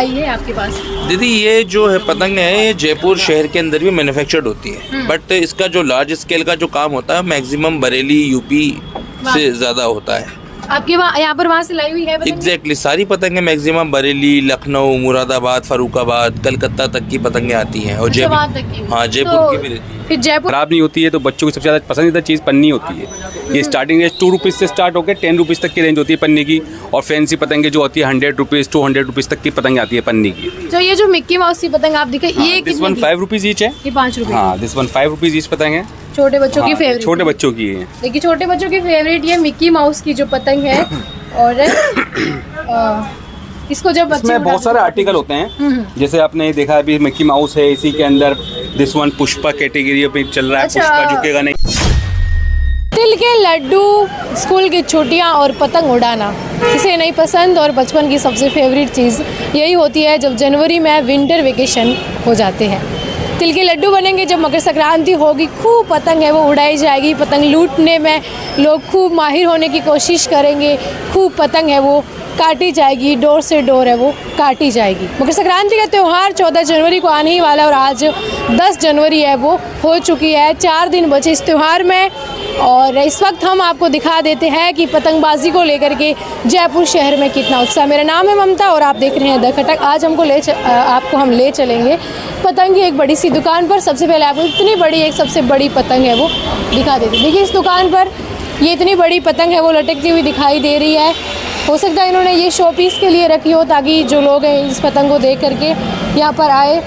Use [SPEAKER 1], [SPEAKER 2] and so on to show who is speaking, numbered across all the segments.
[SPEAKER 1] ये आपके पास
[SPEAKER 2] दीदी ये जो है पतंग है ये जयपुर शहर के अंदर भी मैन्युफैक्चर्ड होती है, बट इसका जो लार्ज स्केल का जो काम होता है मैक्सिमम बरेली यूपी से ज़्यादा होता है।
[SPEAKER 1] आपके यहाँ पर वहाँ से लाई हुई है पतंग?
[SPEAKER 2] एग्जैक्टली सारी पतंगें मैक्सिमम बरेली, लखनऊ, मुरादाबाद, फरुखाबाद, कलकत्ता तक की पतंगें आती हैं और
[SPEAKER 1] वहाँ तक की?
[SPEAKER 2] हाँ जयपुर
[SPEAKER 1] तो
[SPEAKER 2] की भी रहती है।
[SPEAKER 1] फिर जयपुर
[SPEAKER 3] खराब नहीं होती है, तो बच्चों की सबसे ज़्यादा पसंदीदा चीज़ पन्नी होती है। ये स्टार्टिंग रेंज 2 रुपीज़ से स्टार्ट होकर 10 रुपीज़ तक की रेंज होती है पन्नी की, और फैंसी पतंगे जो होती है 100 रुपीज़ 200 रुपीज़ तक की पतंग आती है पन्नी की।
[SPEAKER 1] जो ये जो मिक्की माउस की पतंग आप दिखा ये
[SPEAKER 3] दिस वन 5 रुपीज़ ईच है।
[SPEAKER 1] ये 5 रुपए
[SPEAKER 3] हाँ, दिस वन 5 रुपीज़ ईच पतंग है।
[SPEAKER 1] छोटे बच्चों की फेवरेट,
[SPEAKER 3] छोटे बच्चों की है।
[SPEAKER 1] देखिए छोटे बच्चों की फेवरेट ये मिक्की माउस की जो पतंग है। और इसको जब बच्चे
[SPEAKER 3] इसमें बहुत सारे आर्टिकल होते हैं, जैसे आपने देखा अभी मिक्की माउस है, इसी के अंदर दिस वन पुष्पा कैटेगरी पे चल रहा है।
[SPEAKER 1] अच्छा।
[SPEAKER 3] पुष्पा झुकेगा नहीं।
[SPEAKER 1] तिल के लड्डू, स्कूल की छुट्टियां और पतंग उड़ाना किसे नहीं पसंद, और बचपन की सबसे फेवरेट चीज़ यही होती है जब जनवरी में विंटर वेकेशन हो जाते हैं। तिल के लड्डू बनेंगे जब मकर संक्रांति होगी, खूब पतंग है वो उड़ाई जाएगी, पतंग लूटने में लोग खूब माहिर होने की कोशिश करेंगे, खूब पतंग है वो काटी जाएगी, डोर से डोर है वो काटी जाएगी। मकर संक्रांति का त्यौहार 14 जनवरी को आने ही वाला है और आज 10 जनवरी है वो हो चुकी है। 4 दिन बचे इस त्यौहार में, और इस वक्त हम आपको दिखा देते हैं कि पतंगबाजी को लेकर के जयपुर शहर में कितना उत्साह। मेरा नाम है ममता और आप देख रहे हैं द खटक। आज आपको हम ले चलेंगे पतंग की एक बड़ी सी दुकान पर। सबसे पहले आपको इतनी बड़ी एक सबसे बड़ी पतंग है वो दिखा देते हैं। देखिए इस दुकान पर ये इतनी बड़ी पतंग है वो लटकती हुई दिखाई दे रही है। हो सकता है इन्होंने ये शो पीस के लिए रखी हो ताकि जो लोग हैं इस पतंग को देख करके यहाँ पर आए।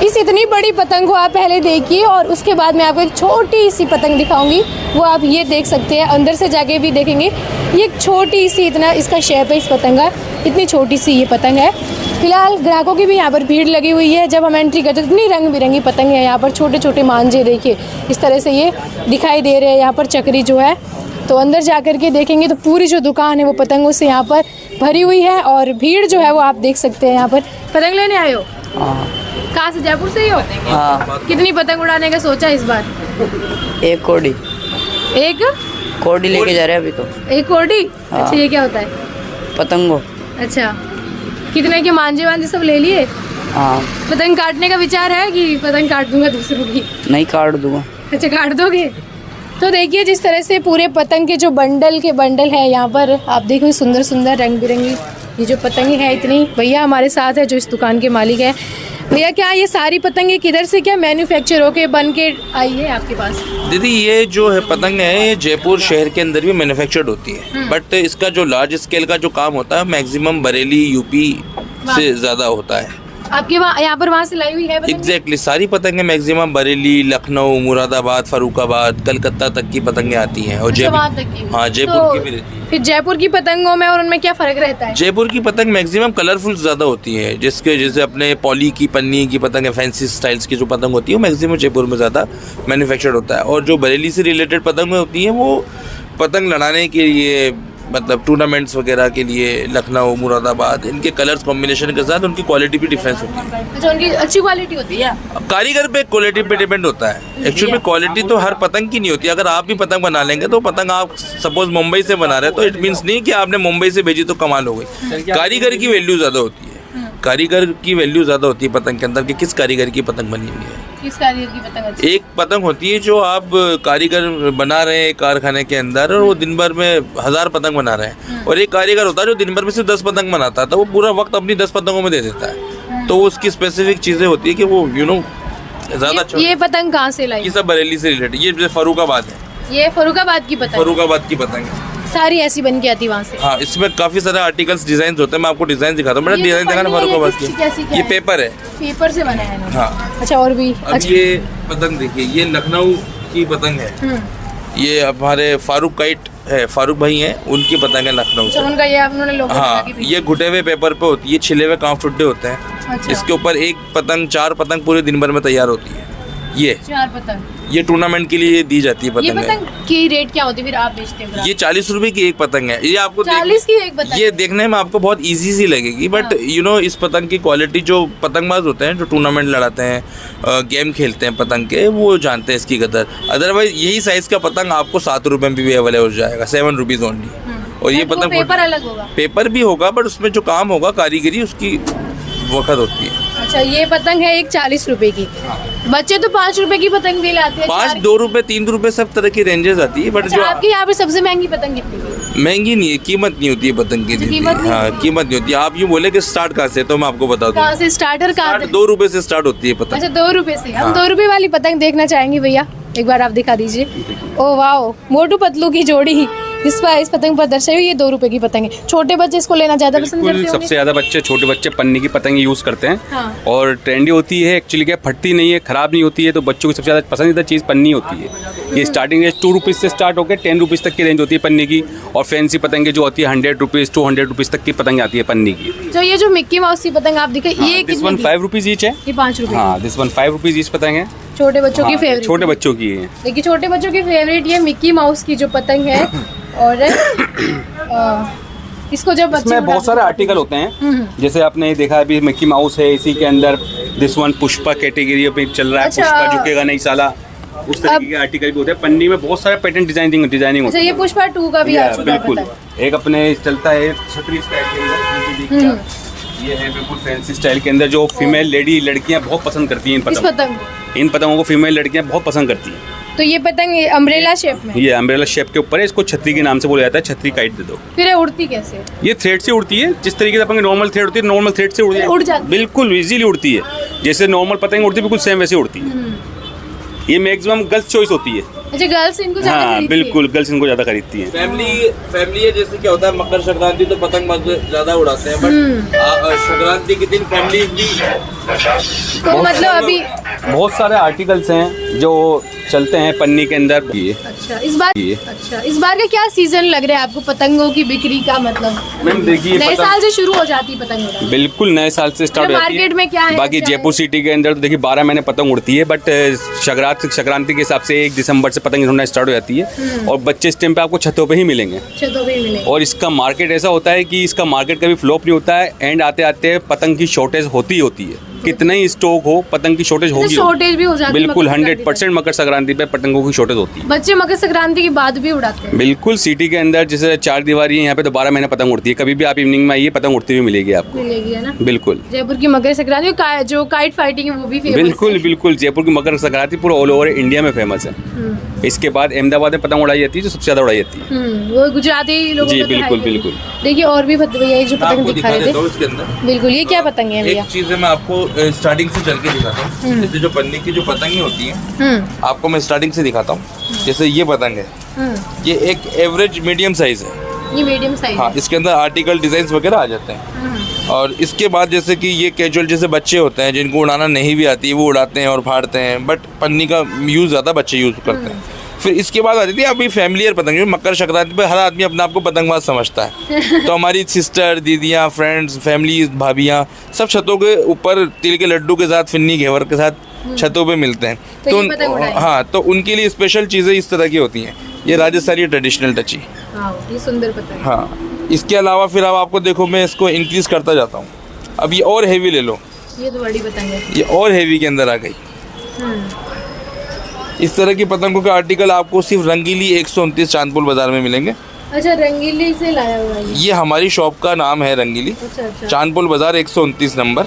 [SPEAKER 1] इस इतनी बड़ी पतंग को आप पहले देखिए और उसके बाद मैं आपको एक छोटी सी पतंग दिखाऊंगी, वो आप ये देख सकते हैं। अंदर से जाके भी देखेंगे, ये एक छोटी सी, इतना इसका शेप है इस पतंग का, इतनी छोटी सी ये पतंग है। फिलहाल ग्राहकों की भी यहाँ पर भीड़ लगी हुई है। जब हम एंट्री करते हैं इतनी रंग बिरंगी पतंग है यहाँ पर, छोटे छोटे मांझे देखिए इस तरह से ये दिखाई दे रहे हैं यहाँ पर, चक्री जो है। तो अंदर जा कर के देखेंगे तो पूरी जो दुकान है वो पतंगों से यहाँ पर भरी हुई है, और भीड़ जो है वो आप देख सकते हैं यहाँ पर। पतंग लेने आए हो? कहाँ से? जयपुर से ही हो?
[SPEAKER 4] हाँ।
[SPEAKER 1] कितनी पतंग उड़ाने का सोचा इस बार?
[SPEAKER 4] एक कोडी।
[SPEAKER 1] एक
[SPEAKER 4] कोडी लेके जा रहे हैं अभी तो।
[SPEAKER 1] एक कोडी?
[SPEAKER 4] हाँ।
[SPEAKER 1] अच्छा, ये क्या होता है?
[SPEAKER 4] पतंगो।
[SPEAKER 1] अच्छा, कितने के मांझे वांझे सब ले लिए?
[SPEAKER 4] हाँ।
[SPEAKER 1] पतंग काटने का विचार है कि पतंग काट दूंगा दूसरों की?
[SPEAKER 4] नहीं, काट दूंगा।
[SPEAKER 1] अच्छा, काट दोगे? तो देखिए जिस तरह से पूरे पतंग के जो बंडल के बंडल है यहाँ पर, आप देखो सुंदर सुंदर रंग बिरंगी ये जो पतंगे है इतनी। भैया हमारे साथ है जो इस दुकान के मालिक है। भैया क्या ये सारी पतंगे किधर से क्या मैन्युफैक्चर होके बन के आई है आपके पास?
[SPEAKER 2] दीदी ये जो है पतंग है ये जयपुर शहर के अंदर भी मैन्युफैक्चर्ड होती है, बट इसका जो लार्ज स्केल का जो काम होता है मैक्सिमम बरेली यूपी से ज़्यादा होता है।
[SPEAKER 1] आपके यहाँ पर वहाँ से लाई हुई है पतंग?
[SPEAKER 2] एग्जैक्टली सारी पतंगें मैक्सिमम बरेली, लखनऊ, मुरादाबाद, फरुखाबाद, कलकत्ता तक की पतंगें आती हैं और
[SPEAKER 1] वहाँ तक की?
[SPEAKER 2] हाँ जयपुर
[SPEAKER 1] तो
[SPEAKER 2] की भी रहती है।
[SPEAKER 1] फिर जयपुर की पतंगों में और उनमें क्या फर्क रहता है?
[SPEAKER 2] जयपुर की पतंग मैक्सिमम कलरफुल ज़्यादा होती है, जिसके जैसे अपने पॉली की पन्नी की पतंग है, फैंसी स्टाइल्स की जो पतंग होती है वो मैक्सिमम जयपुर में ज़्यादा मैन्युफैक्चर्ड होता है। और जो बरेली से रिलेटेड पतंगें होती हैं वो पतंग लड़ाने के लिए, मतलब टूर्नामेंट्स वगैरह के लिए, लखनऊ, मुरादाबाद, इनके कलर्स कॉम्बिनेशन के साथ उनकी क्वालिटी भी डिफरेंस होती है।
[SPEAKER 1] अच्छा, उनकी अच्छी क्वालिटी होती है?
[SPEAKER 2] कारीगर पे क्वालिटी पे डिपेंड होता है। एक्चुअली में क्वालिटी तो हर पतंग की नहीं होती। अगर आप भी पतंग बना लेंगे तो पतंग आप सपोज मुंबई से बना रहे हैं तो इट मीन्स नहीं कि आपने मुंबई से भेजी तो कमाल हो गई। कारीगर की वैल्यू ज़्यादा होती है, कारीगर की वैल्यू ज़्यादा होती है पतंग के अंदर कि किस कारीगर की पतंग बनी हुई है।
[SPEAKER 1] किस कारीगर की पतंग अच्छी?
[SPEAKER 2] एक पतंग होती है जो आप कारीगर बना रहे हैं कारखाने के अंदर और वो दिन भर में 1000 पतंग बना रहे हैं, और एक कारीगर होता है जो दिन भर में सिर्फ 10 पतंग बनाता है, तो वो पूरा वक्त अपनी 10 पतंगों में दे देता है। तो उसकी स्पेसिफिक चीज़ें होती है कि वो ज़्यादा।
[SPEAKER 1] ये पतंग कहाँ से लाई?
[SPEAKER 2] ये सब बरेली से रिलेटेड, ये फरुखाबाद है।
[SPEAKER 1] ये फरुखाबाद की पतंग?
[SPEAKER 2] फरुखाबाद की पतंग है।
[SPEAKER 1] सारी ऐसी बन के आती वहाँ से?
[SPEAKER 2] हाँ, इसमें काफी सारे आर्टिकल्स डिजाइन होते हैं। मैं आपको डिजाइन दिखाता हूँ। मेरा डिजाइन दिखाना फरुखाबाद की। ये पेपर है।
[SPEAKER 1] पेपर से बना है?
[SPEAKER 2] हाँ।
[SPEAKER 1] अच्छा, और भी?
[SPEAKER 2] अब ये पतंग देखिए, ये लखनऊ की पतंग है। ये हमारे फारूक काइट है, फारूक भाई हैं, उनकी पतंग है लखनऊ से।
[SPEAKER 1] उनका ये उन्होंने लोगो
[SPEAKER 2] हाँ, ये घुटे हुए पेपर पे होती है, छिले हुए कांफ टुड्डे होते हैं।
[SPEAKER 1] अच्छा।
[SPEAKER 2] इसके ऊपर एक पतंग 4 पतंग पूरे दिन भर में तैयार होती है। ये
[SPEAKER 1] 4 पतंग
[SPEAKER 2] ये टूर्नामेंट के लिए दी जाती है
[SPEAKER 1] ये
[SPEAKER 2] पतंग।
[SPEAKER 1] पतंग की रेट क्या होती है फिर आप बेचते हो?
[SPEAKER 2] ये 40 रुपए की एक पतंग है। ये आपको
[SPEAKER 1] 40 की एक पतंग?
[SPEAKER 2] ये देखने में आपको बहुत इजी सी लगेगी, बट इस पतंग की क्वालिटी जो पतंगबाज होते हैं जो टूर्नामेंट लड़ाते हैं, गेम खेलते हैं पतंग के, वो जानते हैं इसकी कदर। अदरवाइज यही साइज का पतंग आपको 7 रुपए में भी अवेलेबल हो जाएगा, 7 रुपीज़ ओनली। और ये पतंग
[SPEAKER 1] पेपर अलग होगा?
[SPEAKER 2] पेपर भी होगा, बट उसमें जो काम होगा कारीगरी उसकी वक्त होती है।
[SPEAKER 1] अच्छा, ये पतंग है एक 40 रुपए की। बच्चे तो 5 रुपए की पतंग भी लाते हैं।
[SPEAKER 2] 5, 2 रुपए, 3 रुपए सब तरह की रेंजेस आती है, बट
[SPEAKER 1] अच्छा,
[SPEAKER 2] जो
[SPEAKER 1] आपके यहाँ पे सबसे महंगी पतंग कितनी की?
[SPEAKER 2] महंगी नहीं है, कीमत नहीं होती है पतंग की।
[SPEAKER 1] अच्छा, कीमत नहीं
[SPEAKER 2] हाँ,
[SPEAKER 1] होती है।
[SPEAKER 2] कीमत नहीं होती है। आप यूँ बोले कि स्टार्ट कहाँ से, तो मैं आपको बता दूँ।
[SPEAKER 1] कहाँ से स्टार्टर कहाँ से?
[SPEAKER 2] 2 रुपए से स्टार्ट होती है पतंग।
[SPEAKER 1] अच्छा, 2 रुपए से। हम
[SPEAKER 2] हाँ।
[SPEAKER 1] 2 रुपए वाली पतंग देखना चाहेंगे भैया, एक बार आप दिखा दीजिए। ओ वाओ, मोटू पतलू की जोड़ी जिस पर इस पतंग पर दर्शाई हुई, ये 2 रुपए की पतंग है। छोटे बच्चे इसको लेना ज्यादा पसंद करते
[SPEAKER 3] बिल्कुल,
[SPEAKER 1] होंगे।
[SPEAKER 3] सबसे ज़्यादा बच्चे, छोटे बच्चे पन्नी की पतंग यूज़ करते हैं।
[SPEAKER 1] हाँ।
[SPEAKER 3] और ट्रेंडी होती है एक्चुअली, क्या फटती नहीं है, ख़राब नहीं होती है, तो बच्चों की सबसे ज़्यादा पसंदीदा चीज़ पन्नी होती है। ये स्टार्टिंग रेंज 2 रुपीज़ से स्टार्ट होकर 10 रुपीज़ तक की रेंज होती है पन्नी की। और फैंसी पतंगे जो होती है 100 रुपीज़ 200 रुपीज़ तक की पतंग आती है पन्नी की।
[SPEAKER 1] जो मिक्की माउस की पतंग आप दिखाई, ये
[SPEAKER 3] दिस
[SPEAKER 1] कितने
[SPEAKER 3] वन
[SPEAKER 1] की?
[SPEAKER 3] 5 रुपीज़ ईच है।
[SPEAKER 1] ये 5 रुपए
[SPEAKER 3] हाँ, दिस वन 5 रुपीज़ ईच पतंग है।
[SPEAKER 1] छोटे बच्चों की
[SPEAKER 3] हाँ,
[SPEAKER 1] फेवरेट।
[SPEAKER 3] छोटे बच्चों की है।
[SPEAKER 1] देखिए, छोटे बच्चों की फेवरेट ये मिक्की माउस की जो पतंग है। और इसको जब बच्चे
[SPEAKER 3] इसमें बहुत सारे आर्टिकल होते हैं, जैसे आपने देखा अभी मिक्की माउस है, इसी के अंदर दिस वन पुष्पा कैटेगरी पे चल रहा है।
[SPEAKER 1] अच्छा।
[SPEAKER 3] पुष्पा झुकेगा नहीं साला, उस तरीके के आर्टिकल भी होते हैं। पन्नी में बहुत सारे पैटर्न डिजाइनिंग
[SPEAKER 1] अच्छा,
[SPEAKER 3] होती
[SPEAKER 1] ये पुष्पा 2 का भी आ
[SPEAKER 3] है।
[SPEAKER 1] चुका है
[SPEAKER 3] बिल्कुल,
[SPEAKER 1] पतंग।
[SPEAKER 3] एक अपने चलता है छतरी स्टाइल के अंदर, ये है बिल्कुल फैंसी स्टाइल के अंदर, जो फीमेल लेडी लड़कियां बहुत पसंद करती हैं
[SPEAKER 1] इस पतंग को।
[SPEAKER 3] इन पतंगों को फीमेल लड़कियां बहुत पसंद करती हैं।
[SPEAKER 1] तो ये पतंग अम्ब्रेला शेप में,
[SPEAKER 3] ये अम्ब्रेला शेप के ऊपर है, इसको छतरी के नाम से बोला जाता है। छतरी काइट दे दो।
[SPEAKER 1] फिर ये उड़ती कैसे?
[SPEAKER 3] ये थ्रेड से उड़ती है, जिस तरीके से अपन नॉर्मल थ्रेड होती है, नॉर्मल थ्रेड से
[SPEAKER 1] उड़ जाती है।
[SPEAKER 3] बिल्कुल इजीली उड़ती है, जैसे नॉर्मल पतंग उड़ती है बिल्कुल सेम वैसे उड़ती है। ये मैक्सिमम गर्ल्स चॉइस होती है।
[SPEAKER 1] अच्छा, गर्ल्स इनको ज्यादा
[SPEAKER 3] हाँ
[SPEAKER 1] खरीदती है।
[SPEAKER 3] बिल्कुल, गर्ल्स इनको ज़्यादा खरीदती हैं।
[SPEAKER 2] फैमिली है, जैसे क्या होता है मकर संक्रांति तो पतंग ज्यादा उड़ाते हैं, बट संक्रांति के दिन फैमिली भी
[SPEAKER 1] तो मतलब अभी
[SPEAKER 3] बहुत सारे आर्टिकल्स हैं जो चलते हैं पन्नी के अंदर। ये
[SPEAKER 1] अच्छा, इस बार
[SPEAKER 3] ये।
[SPEAKER 1] अच्छा, इस बार का क्या सीजन लग रहा है आपको पतंगों की बिक्री का? मतलब
[SPEAKER 3] मैम देखिए,
[SPEAKER 1] नए साल से शुरू हो जाती है पतंग उड़ाना।
[SPEAKER 3] बिल्कुल नए साल से स्टार्ट हो जाती है।
[SPEAKER 1] मार्केट में क्या है?
[SPEAKER 3] बाकी जयपुर सिटी के अंदर तो देखिए 12 महीने पतंग उड़ती है, बट संक्रांति के हिसाब से 1 दिसंबर से पतंग उड़ना स्टार्ट हो जाती है। और बच्चे इस टाइम पे आपको छतों पे ही मिलेंगे।
[SPEAKER 1] छतों पे ही मिलेंगे।
[SPEAKER 3] और इसका मार्केट ऐसा होता है कि इसका मार्केट कभी फ्लॉप नहीं होता है, एंड आते आते पतंग की शॉर्टेज होती है। कितना ही स्टॉक हो, पतंग की शॉर्टेज होगी।
[SPEAKER 1] शॉर्टेज भी हो जाती है
[SPEAKER 3] बिल्कुल,
[SPEAKER 1] मकर संक्रांति
[SPEAKER 3] 100% मकर संक्रांति पे पतंगों की शॉर्टेज होती है।
[SPEAKER 1] बच्चे मकर संक्रांति के बाद भी उड़ाते हैं।
[SPEAKER 3] बिल्कुल, सिटी के अंदर जैसे 4 दीवारी है, यहाँ पे तो 12 महीने पतंग उड़ती है। कभी भी आप इवनिंग में आइए, पतंग उड़ती हुई मिलेगी आपको।
[SPEAKER 1] मिलेगी, है ना?
[SPEAKER 3] बिल्कुल
[SPEAKER 1] जयपुर की मकर संक्रांति जो काइट फाइटिंग है वो भी फेमस
[SPEAKER 3] बिल्कुल बिल्कुल, जयपुर की मकर संक्रांति पूरा ऑल ओवर इंडिया में फेमस है। इसके बाद अहमदाबाद में पतंग उड़ाई जाती है, जो सबसे ज़्यादा उड़ाई जाती है।
[SPEAKER 1] वो गुजराती लोगों
[SPEAKER 3] जी,
[SPEAKER 1] को तो
[SPEAKER 3] बिल्कुल,
[SPEAKER 1] है ही।
[SPEAKER 3] बिल्कुल।
[SPEAKER 1] देखिए, और भी भैया ये जो
[SPEAKER 2] मैं
[SPEAKER 1] पतंग
[SPEAKER 2] आपको
[SPEAKER 1] दिखा
[SPEAKER 2] दिखा
[SPEAKER 1] रहे
[SPEAKER 2] देता हूँ
[SPEAKER 1] थे,
[SPEAKER 2] इसके अंदर।
[SPEAKER 1] बिल्कुल, ये क्या पतंग है भैया?
[SPEAKER 2] एक चीज है, मैं आपको स्टार्टिंग से चल के दिखाता हूँ। जैसे जो पन्नी की जो पतंग होती है, आपको मैं स्टार्टिंग से दिखाता हूँ। जैसे ये पतंग है, ये एक एवरेज मीडियम साइज है।
[SPEAKER 1] ये मीडियम साइज।
[SPEAKER 2] हाँ, इसके अंदर आर्टिकल डिजाइन वगैरह आ जाते हैं। और इसके बाद जैसे कि ये कैजुअल जैसे बच्चे होते हैं जिनको उड़ाना नहीं भी आती है, वो उड़ाते हैं और फाड़ते हैं, बट पन्नी का यूज़ ज़्यादा बच्चे यूज़ करते हैं। फिर इसके बाद आ जाती है अभी फैमिलियर पतंग। मकर संक्रांति पे हर आदमी अपने आप को पतंगबाज समझता है। तो हमारी सिस्टर, दीदियाँ, फ्रेंड्स, फैमिली, भाभियाँ सब छतों के ऊपर तिल के लड्डू के साथ, फिन्नी घेवर के साथ छतों पे मिलते हैं।
[SPEAKER 1] तो ये पतंग उड़ाएंगे।
[SPEAKER 2] हाँ, तो उनके लिए स्पेशल चीज़ें इस तरह की होती हैं। ये राजस्थानी ट्रेडिशनल टची।
[SPEAKER 1] हाँ, ये सुंदर पतंग।
[SPEAKER 2] हाँ, इसके अलावा फिर अब आपको देखो, मैं इसको इंक्रीज़ करता जाता हूँ। अब ये और हैवी ले लो,
[SPEAKER 1] ये तो बड़ी पतंग है।
[SPEAKER 2] ये और हैवी के अंदर आ गई। इस तरह की पतंगों के आर्टिकल आपको सिर्फ रंगीली 129 चांदपुर बाजार में मिलेंगे।
[SPEAKER 1] अच्छा, रंगीली से लाया हुआ है
[SPEAKER 2] ये हमारी शॉप का नाम है, रंगीली।
[SPEAKER 1] अच्छा।
[SPEAKER 2] चांदपुर बाजार 129 नंबर।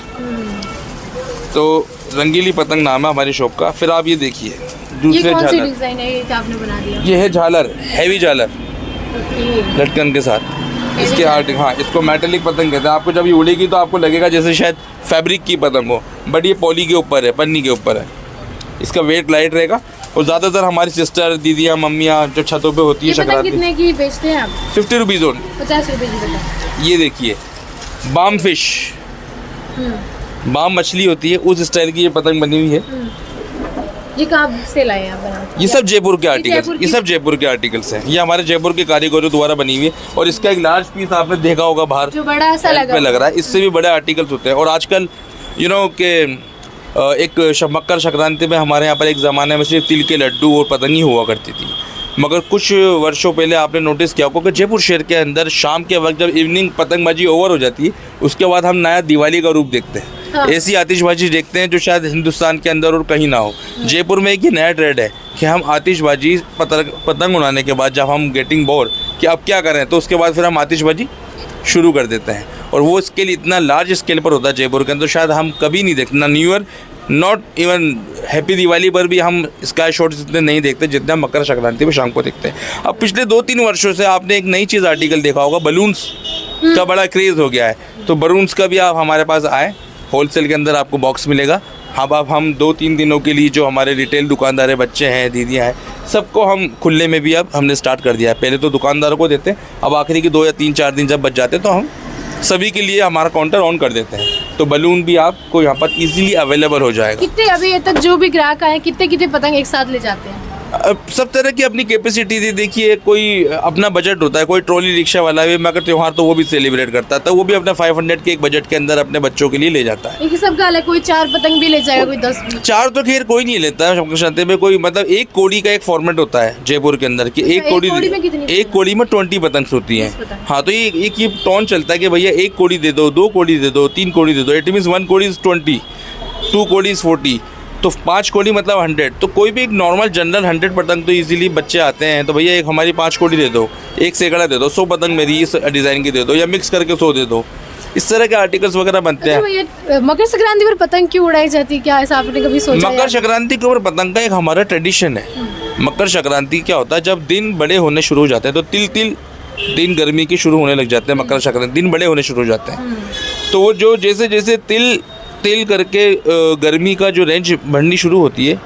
[SPEAKER 2] तो रंगीली पतंग नाम है हमारी शॉप का। फिर आप ये देखिए,
[SPEAKER 1] ये
[SPEAKER 2] दूसरे
[SPEAKER 1] कौन सी
[SPEAKER 2] झालर,
[SPEAKER 1] डिजाइन है ये जो आपने बना दिया?
[SPEAKER 2] ये है झालर, हैवी झालर लटकन के साथ। इसके आर्टिकल, हाँ, इसको मेटेलिक पतंग कहते हैं। आपको जब ये उड़ेगी तो आपको लगेगा जैसे शायद फैब्रिक की पतंग हो, बट ये पॉली के ऊपर है, पन्नी के ऊपर है। इसका वेट लाइट रहेगा। और ज़्यादातर हमारी सिस्टर, दीदियाँ, मम्मियाँ जो छतों पे होती है
[SPEAKER 1] ये पतंग
[SPEAKER 2] संक्रांति,
[SPEAKER 1] कितने की बेचते हैं आप?
[SPEAKER 2] 50 रुपीज़ ओन।
[SPEAKER 1] 50 रुपए की पतंग।
[SPEAKER 2] ये देखिए, बाम फिश, बाम मछली होती है, उस स्टाइल की ये पतंग बनी हुई है।
[SPEAKER 1] ये कहाँ से लाए आप बना?
[SPEAKER 2] ये सब जयपुर के
[SPEAKER 1] जयपुर
[SPEAKER 2] आर्टिकल्स,
[SPEAKER 1] की-
[SPEAKER 2] ये सब जयपुर के आर्टिकल्स हैं। ये हमारे जयपुर के कारीगरों द्वारा बनी हुई है। और इसका एक लार्ज पीस आपने देखा होगा बाहर,
[SPEAKER 1] जो बड़ा सा
[SPEAKER 2] पे लग रहा है, इससे भी बड़े आर्टिकल्स होते हैं। और आजकल के एक मकर संक्रांति में हमारे यहाँ पर एक ज़माने में सिर्फ तिल के लड्डू और पतंग ही हुआ करती थी। मगर कुछ वर्षों पहले आपने नोटिस किया होगा कि जयपुर शहर के अंदर शाम के वक्त जब इवनिंग पतंगबाजी ओवर हो जाती है, उसके बाद हम नया दिवाली का रूप देखते हैं।
[SPEAKER 1] हाँ।
[SPEAKER 2] ऐसी आतिशबाजी देखते हैं जो शायद हिंदुस्तान के अंदर और कहीं ना हो। जयपुर में एक ये नया ट्रेंड है कि हम आतिशबाजी पतंग उड़ाने के बाद जब हम गेटिंग बोर कि अब क्या करें, तो उसके बाद फिर हम आतिशबाजी शुरू कर देते हैं। और वो स्केल इतना लार्ज स्केल पर होता है जयपुर के अंदर, शायद हम कभी नहीं देखते, ना new year not even happy Diwali पर भी हम स्काई शॉट्स इतने नहीं देखते जितना हम मकर संक्रांति में शाम को देखते हैं। अब पिछले 2-3 वर्षों से आपने एक नई चीज़ आर्टिकल देखा होगा, बलून्स का बड़ा क्रेज़ हो गया है। तो बलून्स का भी आप हमारे पास आए, होलसेल के अंदर आपको बॉक्स मिलेगा। अब हम 2-3 दिनों के लिए जो हमारे रिटेल दुकानदार है, बच्चे हैं, दीदियाँ हैं, सबको हम खुले में भी अब हमने स्टार्ट कर दिया है। पहले तो दुकानदारों को देते, अब आखिरी के 2 या 3-4 दिन जब बच जाते तो हम सभी के लिए हमारा काउंटर ऑन कर देते हैं। तो बलून भी आपको यहाँ पर इजीली अवेलेबल हो जाएगा।
[SPEAKER 1] कितने अभी तक जो भी ग्राहक आए कितने पतंग एक साथ ले जाते हैं?
[SPEAKER 2] सब तरह की अपनी कैपेसिटी थी। देखिए, कोई अपना बजट होता है, कोई ट्रॉली रिक्शा वाला भी मकर त्यौहार तो वो भी सेलिब्रेट करता था, वो भी अपना 500 के एक बजट के अंदर अपने बच्चों के लिए ले जाता है।
[SPEAKER 1] एक सबका अलग, कोई 4 पतंग भी ले जाएगा, कोई 10 भी।
[SPEAKER 2] 4 तो खैर कोई नहीं लेता है मकर संक्रांति में, कोई मतलब एक कोड़ी का एक फॉर्मेट होता है जयपुर के अंदर कि एक कोड़ी में 20 पतंग होती हैं। हाँ, तो ये टोन चलता है कि भैया 1 कोड़ी दे दो, 2 कोड़ी दे दो, 3 कोड़ी दे दो। इट मीन्स 1 कोड़ी इज़ 20, 2 कोड़ी इज़ 40, तो 5 कोड़ी मतलब 100। तो कोई भी एक नॉर्मल जनरल 100 पतंग तो इजीली बच्चे आते हैं, तो भैया एक हमारी 5 कोड़ी दे दो, 1 सैकड़ा दे दो, 100 पतंग मेरी इस डिज़ाइन की दे दो, या मिक्स करके 100 दे दो। इस तरह के आर्टिकल्स वगैरह बनते हैं।
[SPEAKER 1] भैया मकर संक्रांति पर पतंग क्यों उड़ाई जाती है, क्या ऐसा आपने कभी सोचा?
[SPEAKER 2] मकर संक्रांति के ऊपर पतंग का एक हमारा ट्रेडिशन है। मकर संक्रांति क्या होता है, जब दिन बड़े होने शुरू हो जाते हैं तो तिल दिन गर्मी के शुरू होने लग जाते हैं। मकर संक्रांति दिन बड़े होने शुरू हो जाते हैं, तो वो जो जैसे जैसे तिल करके गर्मी का जो रेंज बढ़नी शुरू होती है,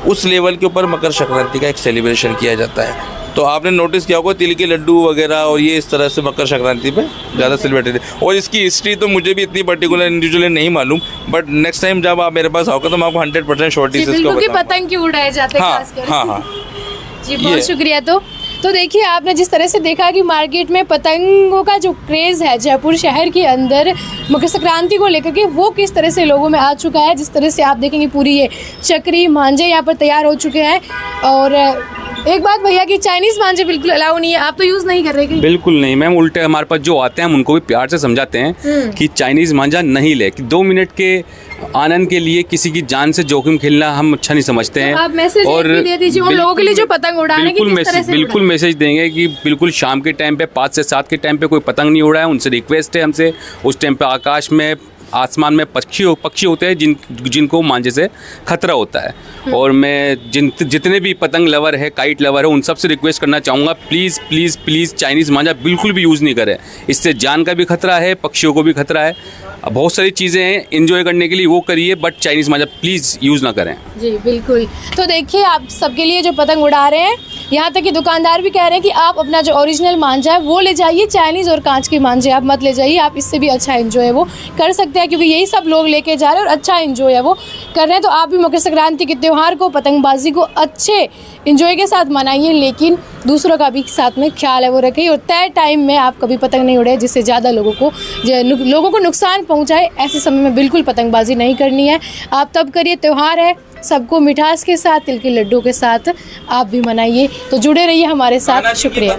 [SPEAKER 2] उस लेवल के ऊपर मकर संक्रांति का एक सेलिब्रेशन किया जाता है। तो आपने नोटिस किया होगा तिल के लड्डू वगैरह और ये इस तरह से मकर संक्रांति पे ज़्यादा सेलिब्रेटेड है। और इसकी हिस्ट्री तो मुझे भी इतनी पर्टिकुलर इंडिविजुअली नहीं मालूम, बट नेक्स्ट टाइम जब आप मेरे पास आओगे तो मैं आपको 100% शॉर्टी से इसको बताऊंगा।
[SPEAKER 1] पतंग क्यों उड़ाए जाते हैं?
[SPEAKER 2] हाँ।
[SPEAKER 1] जी, बहुत शुक्रिया। तो देखिए, आपने जिस तरह से देखा कि मार्केट में पतंगों का जो क्रेज़ है जयपुर शहर के अंदर मकर संक्रांति को लेकर के, वो किस तरह से लोगों में आ चुका है। जिस तरह से आप देखेंगे पूरी ये चक्री मांझे यहाँ पर तैयार हो चुके हैं। और एक बात भैया कि चाइनीज़ मांझे बिल्कुल अलाउ नहीं है, आप तो यूज़ नहीं कर रहे हैं?
[SPEAKER 3] बिल्कुल नहीं मैम, उल्टे हमारे पास जो आते हैं हम उनको भी प्यार से समझाते हैं कि चाइनीज़ मांझा नहीं ले, कि 2 मिनट के आनंद के लिए किसी की जान से जोखिम खेलना हम अच्छा नहीं समझते हैं।
[SPEAKER 1] तो आप मैसेज भी दे दीजिए उन लोगों के लिए जो पतंग उड़ा रहे हैं,
[SPEAKER 3] बिल्कुल मैसेज देंगे कि बिल्कुल शाम के टाइम पे 5 से 7 के टाइम पे कोई पतंग नहीं उड़ा है। उनसे रिक्वेस्ट है हमसे, उस टाइम पे आकाश में आसमान में पक्षी होते हैं जिनको मांझे से खतरा होता है। और मैं जितने भी पतंग लवर है, काइट लवर है, उन सब से रिक्वेस्ट करना चाहूँगा, प्लीज़ प्लीज़ प्लीज़ चाइनीज़ मांझा बिल्कुल भी यूज़ नहीं करें। इससे जान का भी खतरा है, पक्षियों को भी खतरा है। बहुत सारी चीज़ें हैं एंजॉय करने के लिए, वो करिए, but Chinese Manjha please use ना करें।
[SPEAKER 1] जी बिल्कुल। तो देखिए, आप सबके लिए जो पतंग उड़ा रहे हैं, यहाँ तक कि दुकानदार भी कह रहे हैं कि आप अपना जो ओरिजिनल मांझा है वो ले जाइए, चाइनीज़ और कांच के मांझे आप मत ले जाइए। आप इससे भी अच्छा एंजॉय वो कर सकते हैं, क्योंकि यही सब लोग लेके जा रहे हैं और अच्छा एंजॉय है वो कर रहे हैं। तो आप भी मकर संक्रांति के त्यौहार को, पतंगबाजी को अच्छे एंजॉय के साथ मनाइए, लेकिन दूसरों का भी साथ में ख्याल है वो रखिए। और तय टाइम में आप कभी पतंग नहीं उड़ाए जिससे ज़्यादा लोगों को नुकसान पहुँचाए। ऐसे समय में बिल्कुल पतंगबाजी नहीं करनी है। आप तब करिए, त्यौहार है, सबको मिठास के साथ, तिल के लड्डू के साथ आप भी मनाइए। तो जुड़े रहिए हमारे साथ। शुक्रिया।